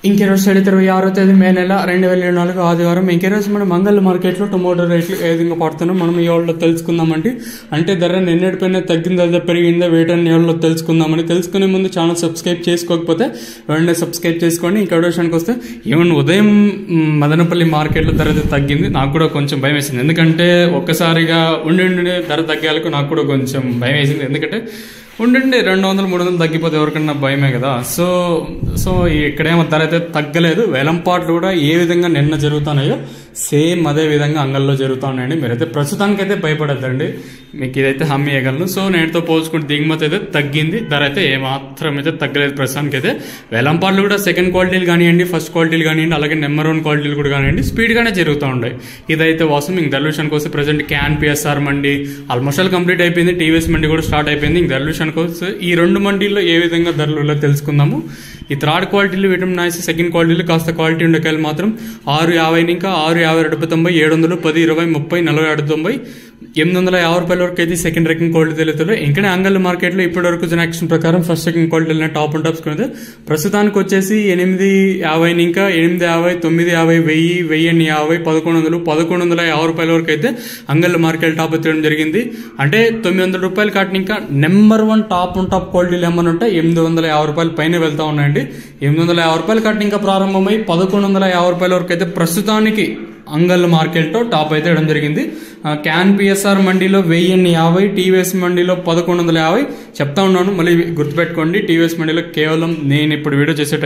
ఇంకెరోజు 26వ తేదీ మే నెల 2024 ఆదివారం. ఇంకెరోజు మనం మంగళ మార్కెట్లో టొమాటో రేట్లు ఏ విధంగా పడుతున్నాం మనం ఈ వాళ్ళలో తెలుసుకుందామండి. అంటే ధర నిన్నటిపైన తగ్గిందా లేదా పెరిగిందా వేటని వాళ్ళలో తెలుసుకుందామని. తెలుసుకునే ముందు ఛానల్ సబ్స్క్రైబ్ చేసుకోకపోతే వెంటనే సబ్స్క్రైబ్ చేసుకోండి. ఇంకా విషయానికి వస్తే ఏమన్నా ఉదయం మదనపల్లి మార్కెట్లో ధర అయితే తగ్గింది. నాకు కూడా కొంచెం భయం వేసింది, ఎందుకంటే ఒక్కసారిగా ఉండి ధర తగ్గాలకు నాకు కూడా కొంచెం భయం వేసింది. ఎందుకంటే ఉండండి 200-300 తగ్గిపోతే ఎవరికన్నా భయమే కదా. సో ఇక్కడేమో ధర అయితే తగ్గలేదు. వేలంపాట్లు కూడా ఏ విధంగా నిన్న జరుగుతున్నాయో సేమ్ అదే విధంగా అంగల్లో జరుగుతూ ఉన్నాయండి. మీరైతే ప్రస్తుతానికైతే భయపడద్దండి, మీకు ఇదైతే హామీ ఇవ్వగలను. సో నేటితో పోల్చుకుంటే దిగుమతి అయితే తగ్గింది, ధర అయితే ఏమాత్రం అయితే తగ్గలేదు ప్రస్తుతానికి అయితే. వేలంపాట్లు కూడా సెకండ్ క్వాలిటీలు కానివ్వండి, ఫస్ట్ క్వాలిటీలు కానివ్వండి, అలాగే నెంబర్ 1 క్వాలిటీలు కూడా కానివ్వండి స్పీడ్గానే జరుగుతూ ఉంటాయి. ఇదైతే వాస్తవం. ఇంక ధరల విషయానికి వస్తే present can PSR mandi almost all complete అయిపోయింది. టీవీఎస్ మండి కూడా స్టార్ట్ అయిపోయింది. ఇంక ధరల విషయానికి వస్తే ఈ 2 మండీల్లో ఏ విధంగా ధరలు తెలుసుకుందాము. ఈ థర్డ్ క్వాలిటీలు విటమిన్ నాయిస్, సెకండ్ క్వాలిటీలు కాస్త క్వాలిటీ ఉండకాయలు మాత్రం 650 ఇంకా 650, 790, 10, 20, 30, 40, 90, 850 రూపాయల వరకు అయితే సెకండ్ ర్యాంకింగ్ క్వాలిటీ తెలుస్తుంది. ఇంకా అంగల్ మార్కెట్లో ఇప్పటి వరకు జనాక్షన్ ప్రకారం ఫస్ట్ ర్యాంకింగ్ క్వాలిటీలు టాప్ అండ్ టాప్స్ కొనేది ప్రస్తుతానికి వచ్చేసి 850 ఇంకా 850, 950, 1000, 1050, 1150 రూపాయల వరకు అయితే అంగల్ మార్కెట్ టాప్ ఎత్తడం జరిగింది. అంటే 900 రూపాయలు కాటిన ఇంకా నెంబర్ 1 టాప్ అండ్ టాప్ క్వాలిటీలు ఏమన్నా ఉంటే 850 రూపాయల పైన వెళ్తా ఉన్నాయండి. 850 రూపాయలు కాటిన ఇంకా ప్రారంభమై 1150 రూపాయల వరకు అయితే ప్రస్తుతానికి అంగల్ మార్కెట్లో టాప్ అయితే ఇవ్వడం జరిగింది. క్యాన్ పిఎస్ఆర్ మండీలో 1050, టీవీఎస్ మండీలో 1150 చెప్తా ఉన్నాను, మళ్ళీ గుర్తుపెట్టుకోండి. టీవీఎస్ మండీలో కేవలం నేను ఇప్పుడు వీడియో చేసే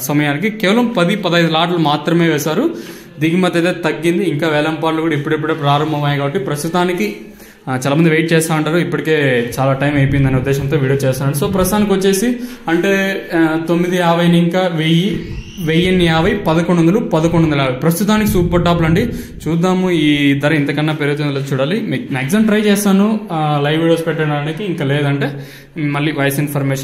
సమయానికి కేవలం 10-15 లాట్లు మాత్రమే వేశారు. దిగుమతి అయితే తగ్గింది. ఇంకా వేలంపాట్లు కూడా ఇప్పుడిప్పుడే ప్రారంభమయ్యాయి కాబట్టి ప్రస్తుతానికి చాలా మంది వెయిట్ చేస్తూ ఉంటారు. ఇప్పటికే చాలా టైం అయిపోయింది అనే ఉద్దేశంతో వీడియో చేస్తున్నాను. సో ప్రస్తుతానికి వచ్చేసి అంటే 950 ఇంకా 1050, 1100, 1150 ప్రస్తుతానికి సూపర్ టాప్లు అండి. చూద్దాము ఈ ధర ఇంతకన్నా పెరుగుతుందో చూడాలి. మ్యాక్సిమం ట్రై చేస్తాను లైవ్ వీడియోస్ పెట్టడానికి, ఇంకా లేదంటే మళ్ళీ వాయిస్ ఇన్ఫర్మేషన్